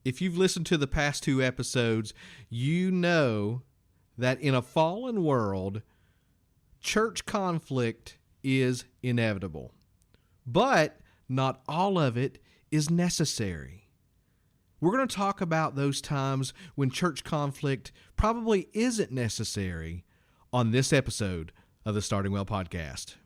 If you've listened to the past two episodes, you know that in a fallen world, church conflict is inevitable. But not all of it is necessary. We're going to talk about those times when church conflict probably isn't necessary on this episode of the Starting Well podcast.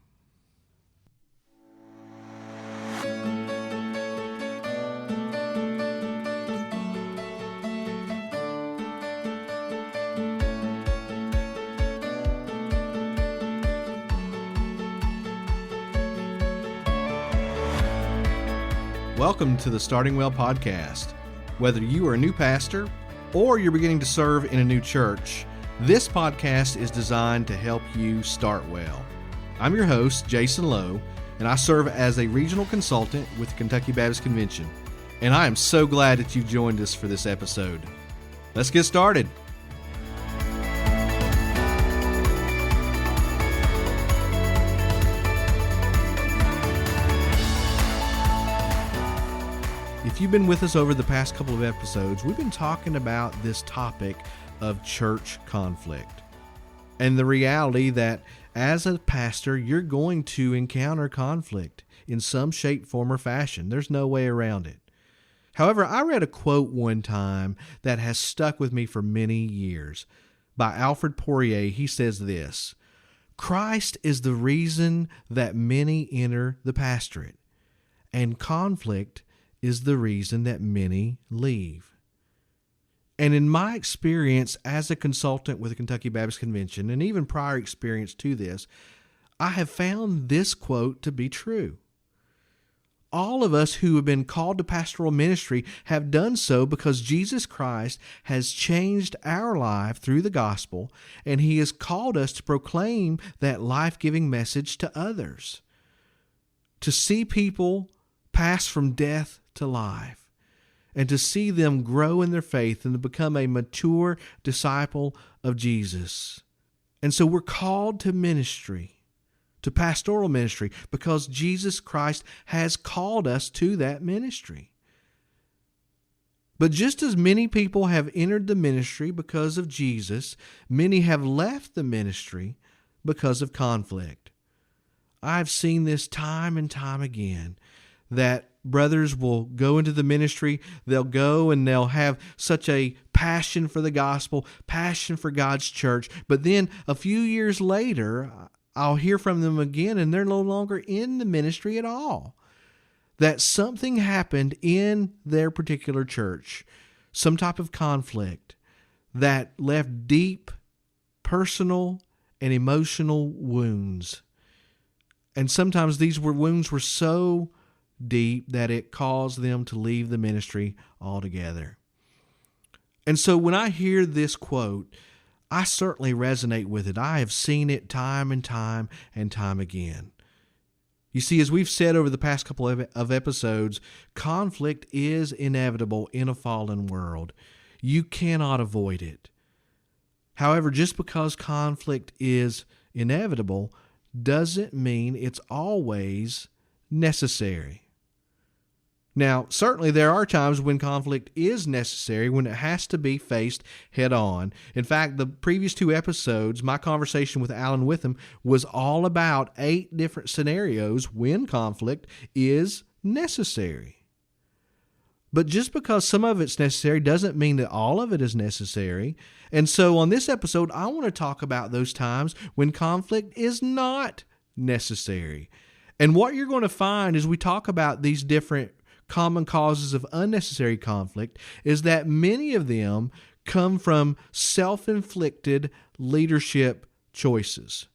Welcome to the Starting Well podcast. Whether you are a new pastor or you're beginning to serve in a new church, this podcast is designed to help you start well. I'm your host, Jason Lowe, and I serve as a regional consultant with the Kentucky Baptist Convention. And I am so glad that you've joined us for this episode. Let's get started. If you've been with us over the past couple of episodes, we've been talking about this topic of church conflict and the reality that as a pastor, you're going to encounter conflict in some shape, form, or fashion. There's no way around it. However, I read a quote one time that has stuck with me for many years by Alfred Poirier. He says this: Christ is the reason that many enter the pastorate, and conflict is the reason that many leave. And in my experience as a consultant with the Kentucky Baptist Convention, and even prior experience to this, I have found this quote to be true. All of us who have been called to pastoral ministry have done so because Jesus Christ has changed our life through the gospel, and He has called us to proclaim that life-giving message to others, to see people pass from death to life, and to see them grow in their faith and to become a mature disciple of Jesus. And so we're called to ministry, to pastoral ministry, because Jesus Christ has called us to that ministry. But just as many people have entered the ministry because of Jesus, many have left the ministry because of conflict. I've seen this time and time again, that brothers will go into the ministry, they'll go and they'll have such a passion for the gospel, passion for God's church, but then a few years later, I'll hear from them again and they're no longer in the ministry at all. That something happened in their particular church, some type of conflict that left deep personal and emotional wounds. And sometimes these wounds were so deep that it caused them to leave the ministry altogether. And so when I hear this quote, I certainly resonate with it. I have seen it time and time and time again. You see, as we've said over the past couple of episodes, conflict is inevitable in a fallen world. You cannot avoid it. However, just because conflict is inevitable doesn't mean it's always necessary. Now, certainly there are times when conflict is necessary, when it has to be faced head on. In fact, the previous two episodes, my conversation with Alan Witham was all about 8 different scenarios when conflict is necessary. But just because some of it's necessary doesn't mean that all of it is necessary. And so on this episode, I want to talk about those times when conflict is not necessary. And what you're going to find as we talk about these different common causes of unnecessary conflict is that many of them come from self-inflicted leadership choices.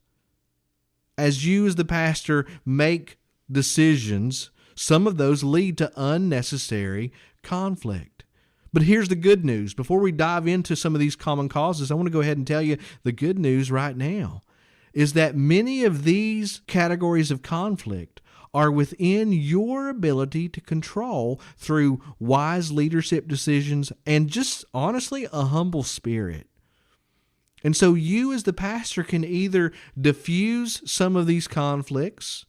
As you as the pastor make decisions, some of those lead to unnecessary conflict. But here's the good news. Before we dive into some of these common causes, I want to go ahead and tell you the good news right now is that many of these categories of conflict are within your ability to control through wise leadership decisions and just honestly a humble spirit. And so you as the pastor can either diffuse some of these conflicts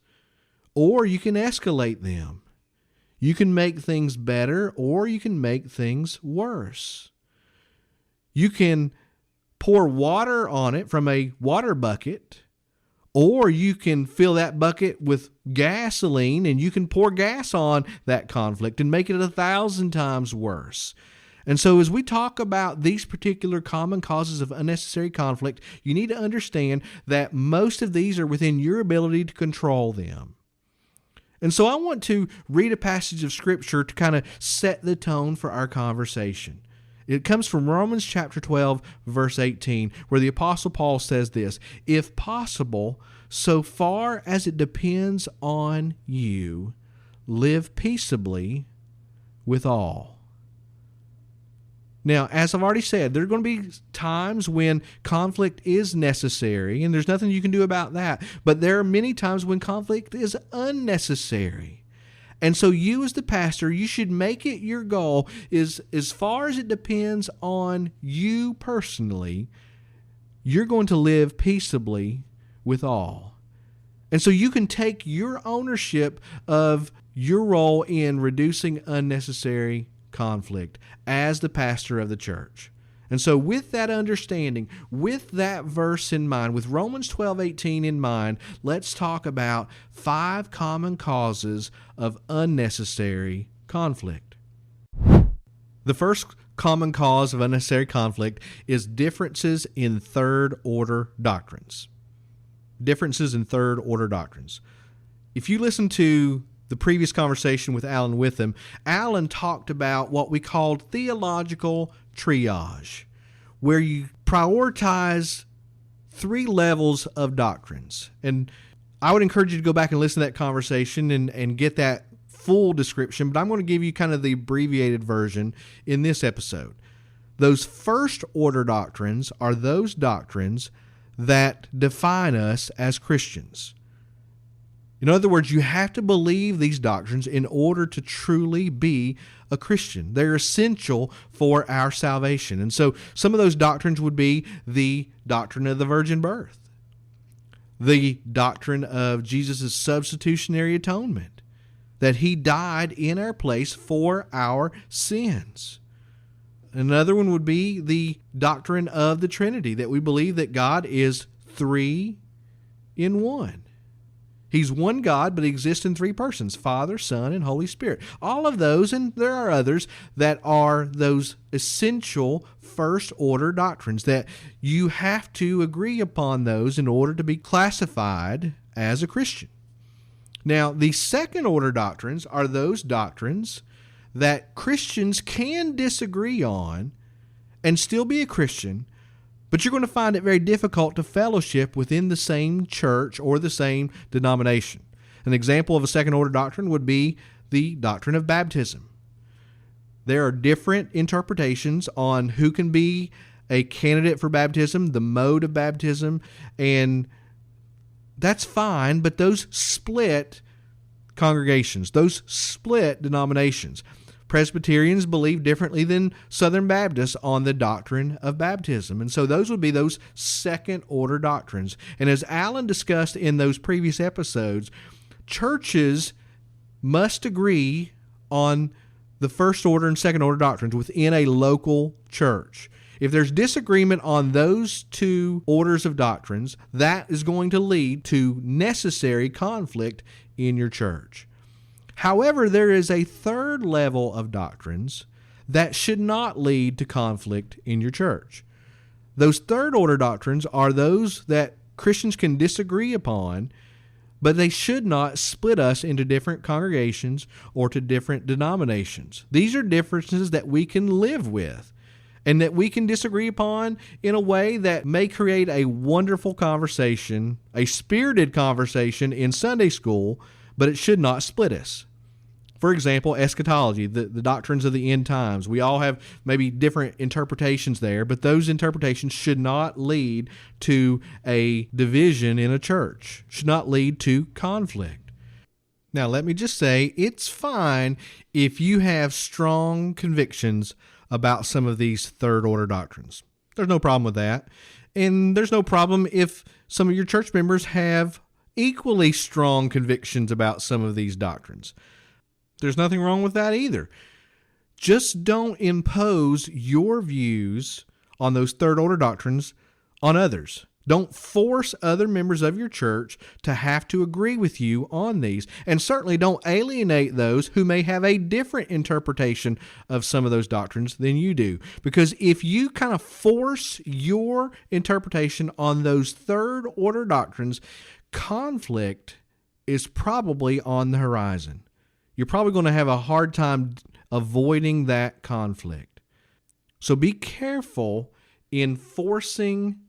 or you can escalate them. You can make things better or you can make things worse. You can pour water on it from a water bucket, or you can fill that bucket with gasoline and you can pour gas on that conflict and make it 1,000 times worse. And so as we talk about these particular common causes of unnecessary conflict, you need to understand that most of these are within your ability to control them. And so I want to read a passage of Scripture to kind of set the tone for our conversation. It comes from Romans chapter 12, verse 18, where the Apostle Paul says this: "If possible, so far as it depends on you, live peaceably with all." Now, as I've already said, there are going to be times when conflict is necessary, and there's nothing you can do about that. But there are many times when conflict is unnecessary. And so you as the pastor, you should make it your goal is, as far as it depends on you personally, you're going to live peaceably with all. And so you can take your ownership of your role in reducing unnecessary conflict as the pastor of the church. And so with that understanding, with that verse in mind, with Romans 12:18 in mind, let's talk about 5 common causes of unnecessary conflict. The first common cause of unnecessary conflict is differences in third-order doctrines. Differences in third-order doctrines. If you listen to the previous conversation with Alan Witham, Alan talked about what we called theological triage, where you prioritize 3 levels of doctrines. And I would encourage you to go back and listen to that conversation and get that full description, but I'm going to give you kind of the abbreviated version in this episode. Those first order doctrines are those doctrines that define us as Christians. In other words, you have to believe these doctrines in order to truly be a Christian. They're essential for our salvation. And so some of those doctrines would be the doctrine of the virgin birth, the doctrine of Jesus' substitutionary atonement, that he died in our place for our sins. Another one would be the doctrine of the Trinity, that we believe that God is 3 in 1. He's one God, but he exists in 3 persons, Father, Son, and Holy Spirit. All of those, and there are others, that are those essential first-order doctrines that you have to agree upon those in order to be classified as a Christian. Now, the second-order doctrines are those doctrines that Christians can disagree on and still be a Christian, but you're going to find it very difficult to fellowship within the same church or the same denomination. An example of a second-order doctrine would be the doctrine of baptism. There are different interpretations on who can be a candidate for baptism, the mode of baptism, and that's fine, but those split congregations, those split denominations. Presbyterians believe differently than Southern Baptists on the doctrine of baptism. And so those would be those second-order doctrines. And as Alan discussed in those previous episodes, churches must agree on the first-order and second-order doctrines within a local church. If there's disagreement on those 2 orders of doctrines, that is going to lead to necessary conflict in your church. However, there is a third level of doctrines that should not lead to conflict in your church. Those third-order doctrines are those that Christians can disagree upon, but they should not split us into different congregations or to different denominations. These are differences that we can live with and that we can disagree upon in a way that may create a wonderful conversation, a spirited conversation in Sunday school, but it should not split us. For example, eschatology, the doctrines of the end times. We all have maybe different interpretations there, but those interpretations should not lead to a division in a church, should not lead to conflict. Now, let me just say, it's fine if you have strong convictions about some of these third-order doctrines. There's no problem with that. And there's no problem if some of your church members have equally strong convictions about some of these doctrines. There's nothing wrong with that either. Just don't impose your views on those third order doctrines on others. Don't force other members of your church to have to agree with you on these. And certainly don't alienate those who may have a different interpretation of some of those doctrines than you do. Because if you kind of force your interpretation on those third order doctrines, conflict is probably on the horizon. You're probably going to have a hard time avoiding that conflict. So be careful in forcing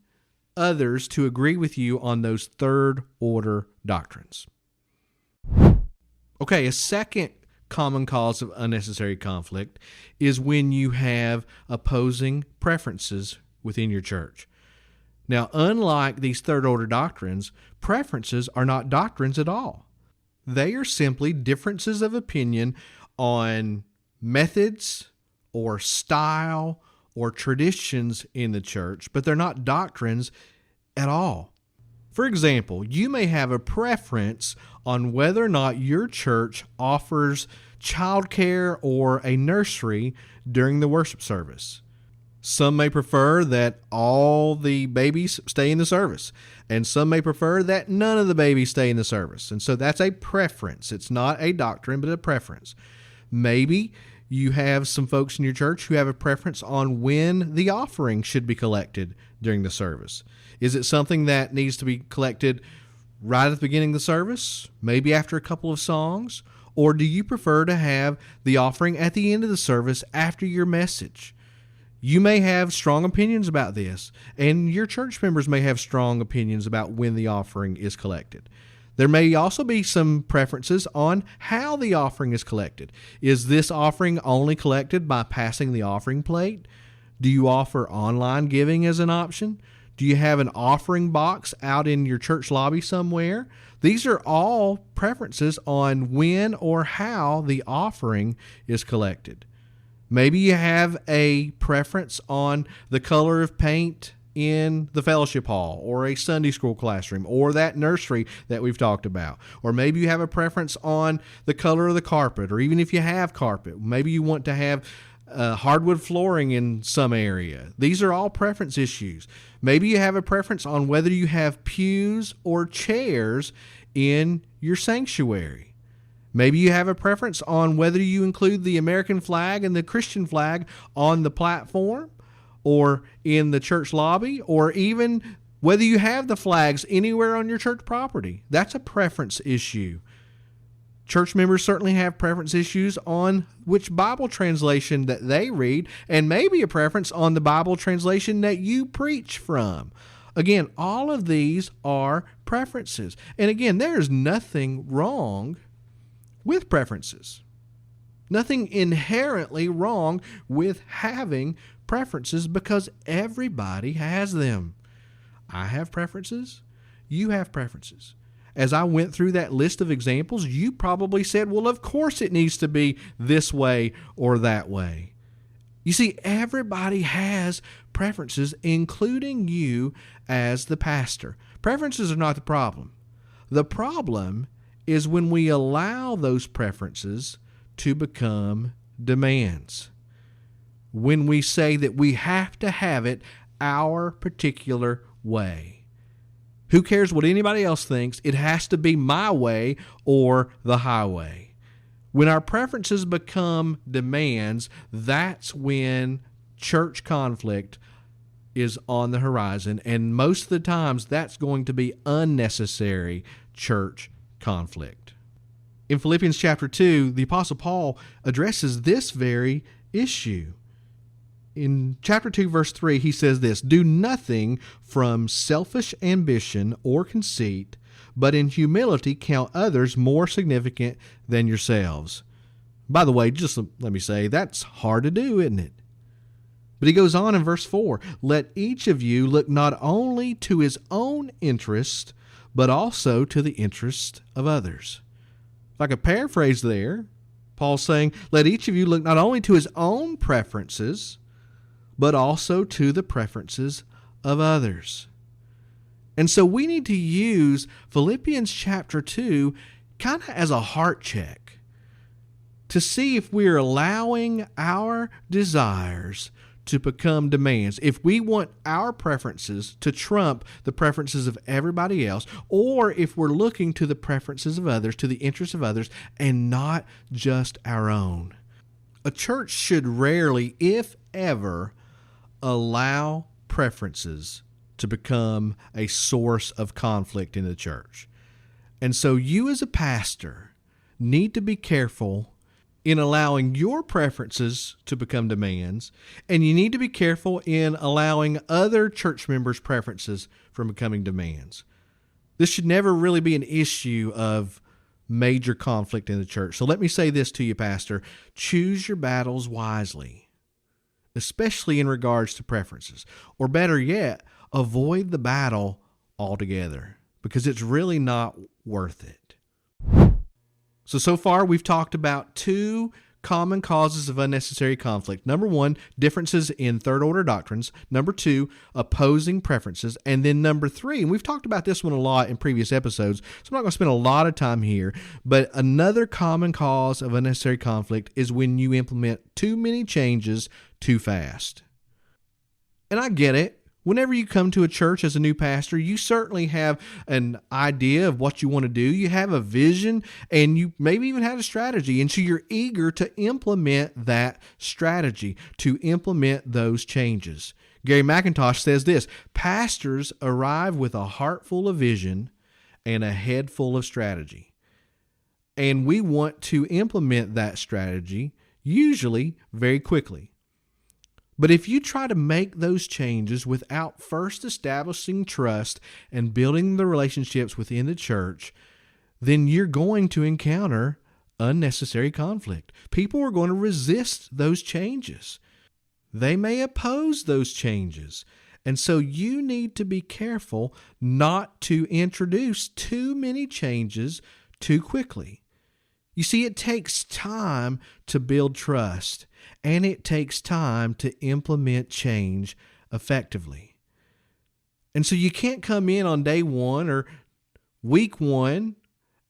others to agree with you on those third order doctrines. Okay, a second common cause of unnecessary conflict is when you have opposing preferences within your church. Now, unlike these third order doctrines, preferences are not doctrines at all. They are simply differences of opinion on methods or style or traditions in the church, but they're not doctrines at all. For example, you may have a preference on whether or not your church offers childcare or a nursery during the worship service. Some may prefer that all the babies stay in the service, and some may prefer that none of the babies stay in the service. And so that's a preference. It's not a doctrine, but a preference. Maybe you have some folks in your church who have a preference on when the offering should be collected during the service. Is it something that needs to be collected right at the beginning of the service, maybe after a couple of songs? Or do you prefer to have the offering at the end of the service after your message? You may have strong opinions about this, and your church members may have strong opinions about when the offering is collected. There may also be some preferences on how the offering is collected. Is this offering only collected by passing the offering plate? Do you offer online giving as an option? Do you have an offering box out in your church lobby somewhere? These are all preferences on when or how the offering is collected. Maybe you have a preference on the color of paint in the fellowship hall or a Sunday school classroom or that nursery that we've talked about. Or maybe you have a preference on the color of the carpet, or even if you have carpet, maybe you want to have hardwood flooring in some area. These are all preference issues. Maybe you have a preference on whether you have pews or chairs in your sanctuary. Maybe you have a preference on whether you include the American flag and the Christian flag on the platform or in the church lobby, or even whether you have the flags anywhere on your church property. That's a preference issue. Church members certainly have preference issues on which Bible translation that they read, and maybe a preference on the Bible translation that you preach from. Again, all of these are preferences. And again, there's nothing wrong with preferences. Nothing inherently wrong with having preferences, because everybody has them. I have preferences. You have preferences. As I went through that list of examples, you probably said, well, of course it needs to be this way or that way. You see, everybody has preferences, including you as the pastor. Preferences are not the problem. The problem is when we allow those preferences to become demands. When we say that we have to have it our particular way. Who cares what anybody else thinks? It has to be my way or the highway. When our preferences become demands, that's when church conflict is on the horizon. And most of the times, that's going to be unnecessary church conflict. In Philippians chapter 2, the Apostle Paul addresses this very issue. In chapter 2, verse 3, he says this: "Do nothing from selfish ambition or conceit, but in humility count others more significant than yourselves." By the way, just let me say, that's hard to do, isn't it? But he goes on in verse 4, "Let each of you look not only to his own interest, but also to the interest of others." If I could paraphrase there, Paul's saying, let each of you look not only to his own preferences, but also to the preferences of others. And so we need to use Philippians chapter 2 kind of as a heart check. to see if we're allowing our desires to become demands. If we want our preferences to trump the preferences of everybody else, or if we're looking to the preferences of others, to the interests of others, and not just our own. A church should rarely, if ever, allow preferences to become a source of conflict in the church. And so you as a pastor need to be careful in allowing your preferences to become demands, and you need to be careful in allowing other church members' preferences from becoming demands. This should never really be an issue of major conflict in the church. So let me say this to you, Pastor. Choose your battles wisely, especially in regards to preferences. Or better yet, avoid the battle altogether, because it's really not worth it. So far we've talked about two common causes of unnecessary conflict. Number one, differences in third order doctrines. Number two, opposing preferences. And then number three, and we've talked about this one a lot in previous episodes, so I'm not going to spend a lot of time here, but another common cause of unnecessary conflict is when you implement too many changes too fast. And I get it. Whenever you come to a church as a new pastor, you certainly have an idea of what you want to do. You have a vision, and you maybe even have a strategy. And so you're eager to implement that strategy, to implement those changes. Gary McIntosh says this: pastors arrive with a heart full of vision and a head full of strategy. And we want to implement that strategy, usually very quickly. But if you try to make those changes without first establishing trust and building the relationships within the church, then you're going to encounter unnecessary conflict. People are going to resist those changes. They may oppose those changes. And so you need to be careful not to introduce too many changes too quickly. You see, it takes time to build trust, and it takes time to implement change effectively. And so you can't come in on day one or week one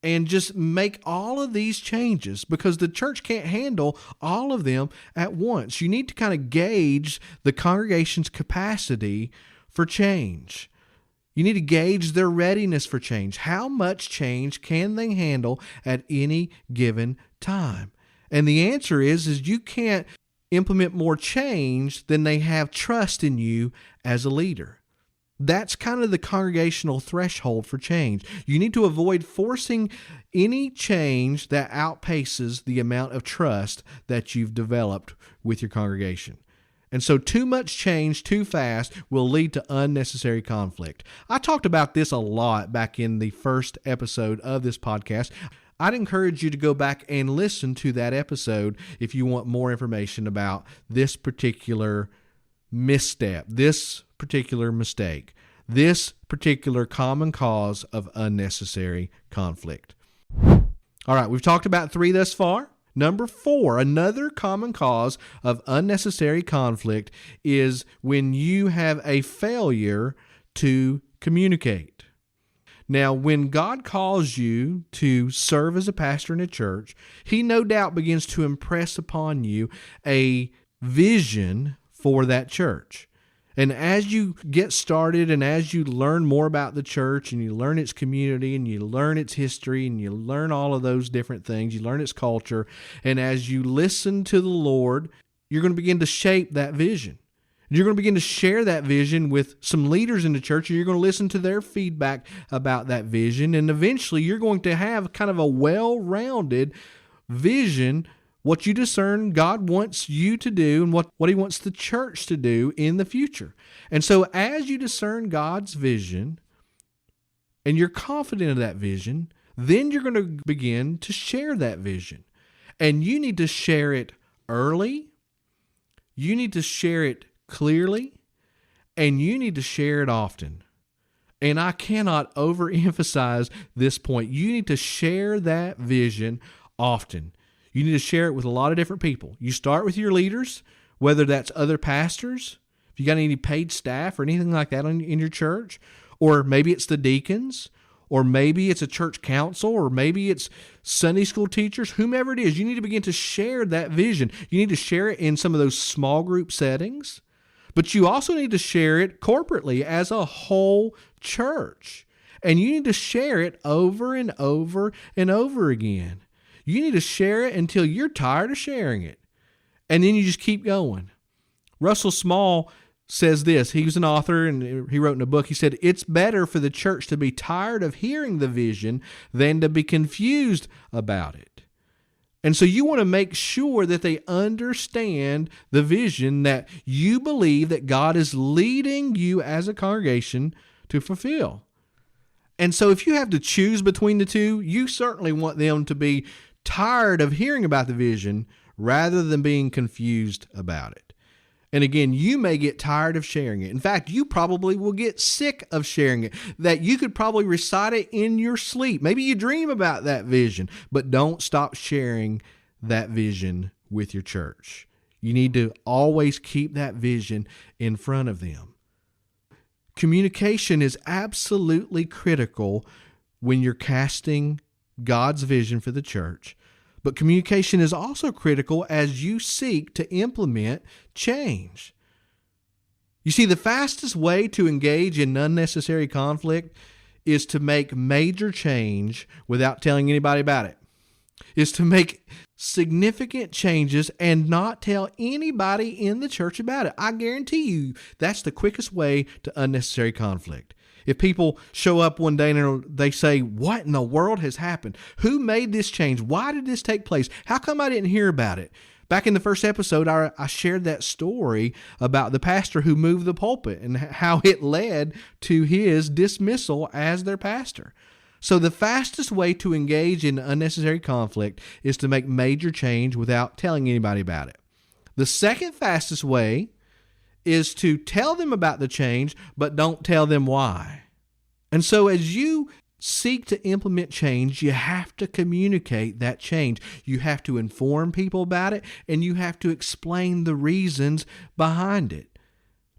and just make all of these changes, because the church can't handle all of them at once. You need to kind of gauge the congregation's capacity for change. You need to gauge their readiness for change. How much change can they handle at any given time? And the answer is you can't implement more change than they have trust in you as a leader. That's kind of the congregational threshold for change. You need to avoid forcing any change that outpaces the amount of trust that you've developed with your congregation. And so too much change too fast will lead to unnecessary conflict. I talked about this a lot back in the first episode of this podcast. I'd encourage you to go back and listen to that episode if you want more information about this particular misstep, this particular mistake, this particular common cause of unnecessary conflict. All right, we've talked about 3 thus far. Number 4, another common cause of unnecessary conflict is when you have a failure to communicate. Now, when God calls you to serve as a pastor in a church, He no doubt begins to impress upon you a vision for that church. And as you get started and as you learn more about the church and you learn its community and you learn its history and you learn all of those different things, you learn its culture, and as you listen to the Lord, you're going to begin to shape that vision. You're going to begin to share that vision with some leaders in the church, and you're going to listen to their feedback about that vision, and eventually you're going to have kind of a well-rounded vision, what you discern God wants you to do and what He wants the church to do in the future. And so as you discern God's vision and you're confident of that vision, then you're going to begin to share that vision. And you need to share it early, you need to share it clearly, and you need to share it often. And I cannot overemphasize this point. You need to share that vision often. You need to share it with a lot of different people. You start with your leaders, whether that's other pastors, if you got any paid staff or anything like that in your church, or maybe it's the deacons, or maybe it's a church council, or maybe it's Sunday school teachers, whomever it is. You need to begin to share that vision. You need to share it in some of those small group settings, but you also need to share it corporately as a whole church. And you need to share it over and over and over again. You need to share it until you're tired of sharing it. And then you just keep going. Russell Small says this. He was an author and he wrote in a book. He said, "It's better for the church to be tired of hearing the vision than to be confused about it." And so you want to make sure that they understand the vision that you believe that God is leading you as a congregation to fulfill. And so if you have to choose between the two, you certainly want them to be tired of hearing about the vision rather than being confused about it. And again, you may get tired of sharing it. In fact, you probably will get sick of sharing it, that you could probably recite it in your sleep. Maybe you dream about that vision, but don't stop sharing that vision with your church. You need to always keep that vision in front of them. Communication is absolutely critical when you're casting God's vision for the church. But communication is also critical as you seek to implement change. You see, the fastest way to engage in unnecessary conflict is to make major change without telling anybody about it. Is to make significant changes and not tell anybody in the church about it. I guarantee you that's the quickest way to unnecessary conflict. If people show up one day and they say, "What in the world has happened? Who made this change? Why did this take place? How come I didn't hear about it?" Back in the first episode, I shared that story about the pastor who moved the pulpit and how it led to his dismissal as their pastor. So the fastest way to engage in unnecessary conflict is to make major change without telling anybody about it. The second fastest way is to tell them about the change, but don't tell them why. And so as you seek to implement change, you have to communicate that change. You have to inform people about it, and you have to explain the reasons behind it.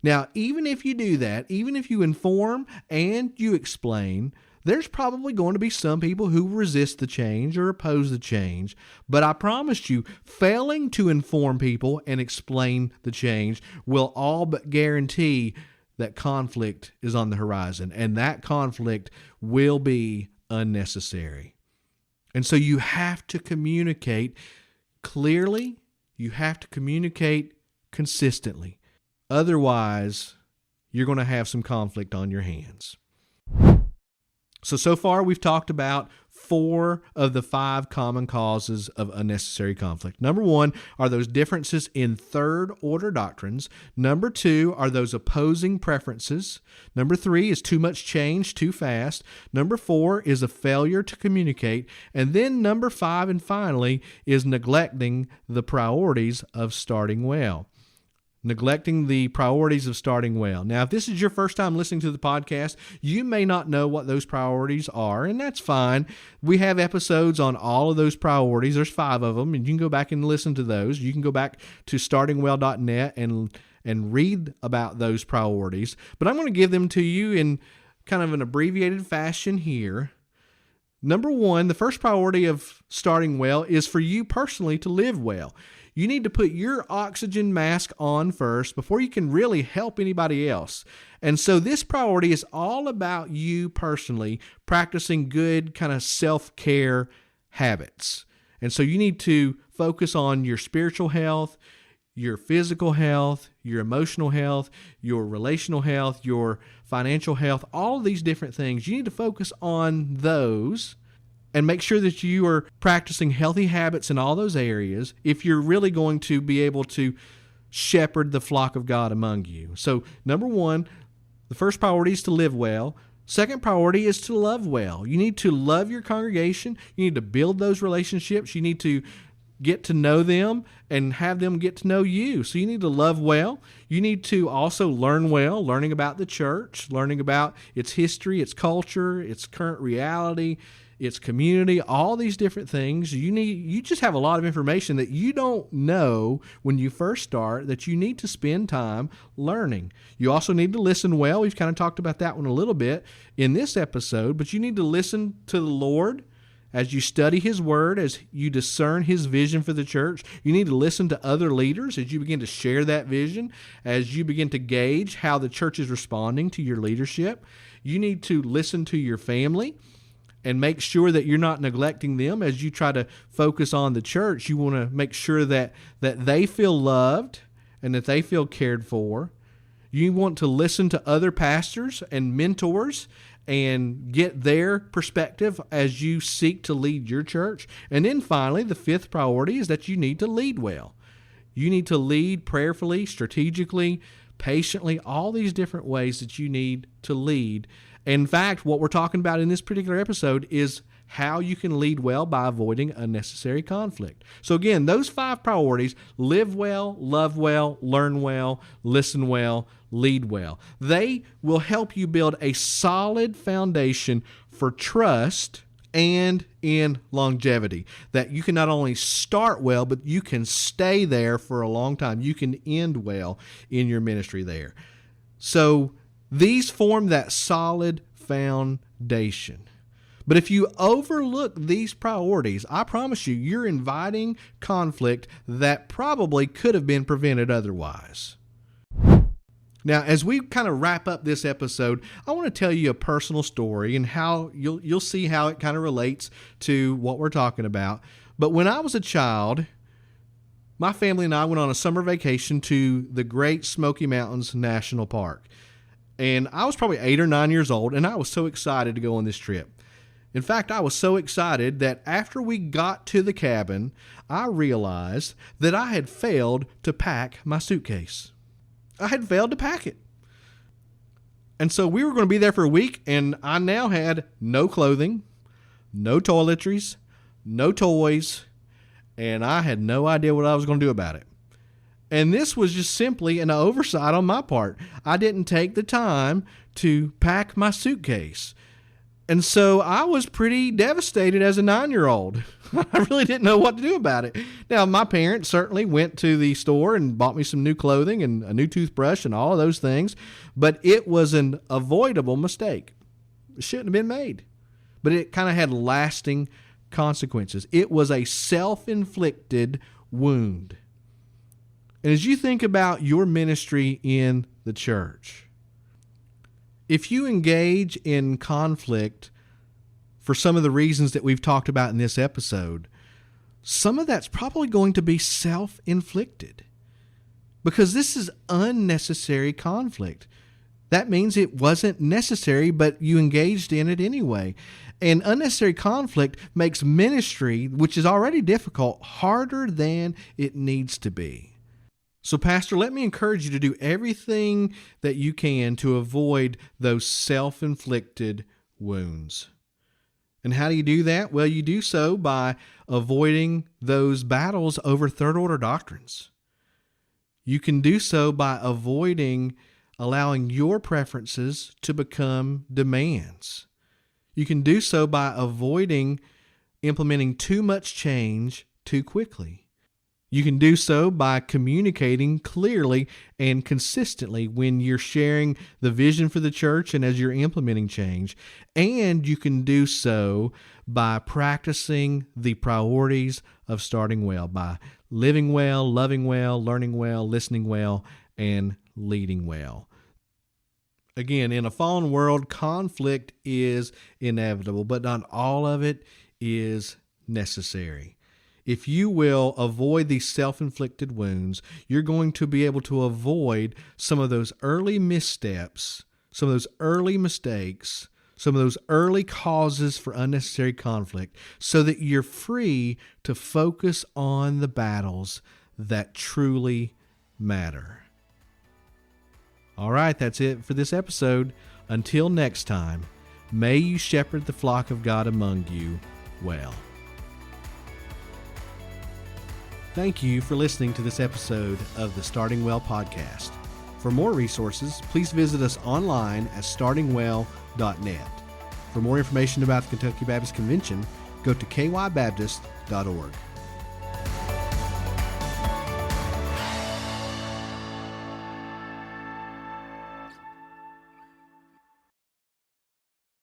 Now, even if you do that, even if you inform and you explain, there's probably going to be some people who resist the change or oppose the change. But I promise you, failing to inform people and explain the change will all but guarantee that conflict is on the horizon, and that conflict will be unnecessary. And so you have to communicate clearly. You have to communicate consistently. Otherwise, you're going to have some conflict on your hands. So far we've talked about 4 of the 5 common causes of unnecessary conflict. Number 1 are those differences in third-order doctrines. Number 2 are those opposing preferences. Number 3 is too much change too fast. Number 4 is a failure to communicate. And then number 5, and finally, is neglecting the priorities of starting well. Neglecting the priorities of starting well. Now, if this is your first time listening to the podcast, you may not know what those priorities are, and that's fine. We have episodes on all of those priorities. There's 5 of them, and you can go back and listen to those. You can go back to startingwell.net and read about those priorities. But I'm going to give them to you in kind of an abbreviated fashion here. Number 1, the first priority of starting well is for you personally to live well. You need to put your oxygen mask on first before you can really help anybody else. And so this priority is all about you personally practicing good kind of self-care habits. And so you need to focus on your spiritual health, your physical health, your emotional health, your relational health, your financial health, all of these different things. You need to focus on those and make sure that you are practicing healthy habits in all those areas if you're really going to be able to shepherd the flock of God among you. So, number 1, the first priority is to live well. Second priority is to love well. You need to love your congregation. You need to build those relationships. You need to get to know them and have them get to know you. So you need to love well. You need to also learn well, learning about the church, learning about its history, its culture, its current reality, it's community, all these different things. You just have a lot of information that you don't know when you first start that you need to spend time learning. You also need to listen well. We've kind of talked about that one a little bit in this episode, but you need to listen to the Lord as you study His Word, as you discern His vision for the church. You need to listen to other leaders as you begin to share that vision, as you begin to gauge how the church is responding to your leadership. You need to listen to your family and make sure that you're not neglecting them as you try to focus on the church. You want to make sure that they feel loved and that they feel cared for. You want to listen to other pastors and mentors and get their perspective as you seek to lead your church. And then finally, the fifth priority is that you need to lead well. You need to lead prayerfully, strategically, patiently, all these different ways that you need to lead. In fact, what we're talking about in this particular episode is how you can lead well by avoiding unnecessary conflict. So again, those 5 priorities: live well, love well, learn well, listen well, lead well. They will help you build a solid foundation for trust and in longevity, that you can not only start well, but you can stay there for a long time. You can end well in your ministry there. So these form that solid foundation. But if you overlook these priorities, I promise you, you're inviting conflict that probably could have been prevented otherwise. Now, as we kind of wrap up this episode, I want to tell you a personal story and how you'll see how it kind of relates to what we're talking about. But when I was a child, my family and I went on a summer vacation to the Great Smoky Mountains National Park. And I was probably 8 or 9 years old, and I was so excited to go on this trip. In fact, I was so excited that after we got to the cabin, I realized that I had failed to pack my suitcase. I had failed to pack it. And so we were going to be there for a week, and I now had no clothing, no toiletries, no toys, and I had no idea what I was going to do about it. And this was just simply an oversight on my part. I didn't take the time to pack my suitcase. And so I was pretty devastated as a 9-year-old. I really didn't know what to do about it. Now, my parents certainly went to the store and bought me some new clothing and a new toothbrush and all of those things, but it was an avoidable mistake. It shouldn't have been made, but it kind of had lasting consequences. It was a self-inflicted wound. And as you think about your ministry in the church, if you engage in conflict for some of the reasons that we've talked about in this episode, some of that's probably going to be self-inflicted because this is unnecessary conflict. That means it wasn't necessary, but you engaged in it anyway. And unnecessary conflict makes ministry, which is already difficult, harder than it needs to be. So, Pastor, let me encourage you to do everything that you can to avoid those self-inflicted wounds. And how do you do that? Well, you do so by avoiding those battles over third-order doctrines. You can do so by avoiding allowing your preferences to become demands. You can do so by avoiding implementing too much change too quickly. You can do so by communicating clearly and consistently when you're sharing the vision for the church and as you're implementing change. And you can do so by practicing the priorities of starting well, by living well, loving well, learning well, listening well, and leading well. Again, in a fallen world, conflict is inevitable, but not all of it is necessary. If you will avoid these self-inflicted wounds, you're going to be able to avoid some of those early missteps, some of those early mistakes, some of those early causes for unnecessary conflict, so that you're free to focus on the battles that truly matter. All right, that's it for this episode. Until next time, may you shepherd the flock of God among you well. Thank you for listening to this episode of the Starting Well podcast. For more resources, please visit us online at startingwell.net. For more information about the Kentucky Baptist Convention, go to kybaptist.org.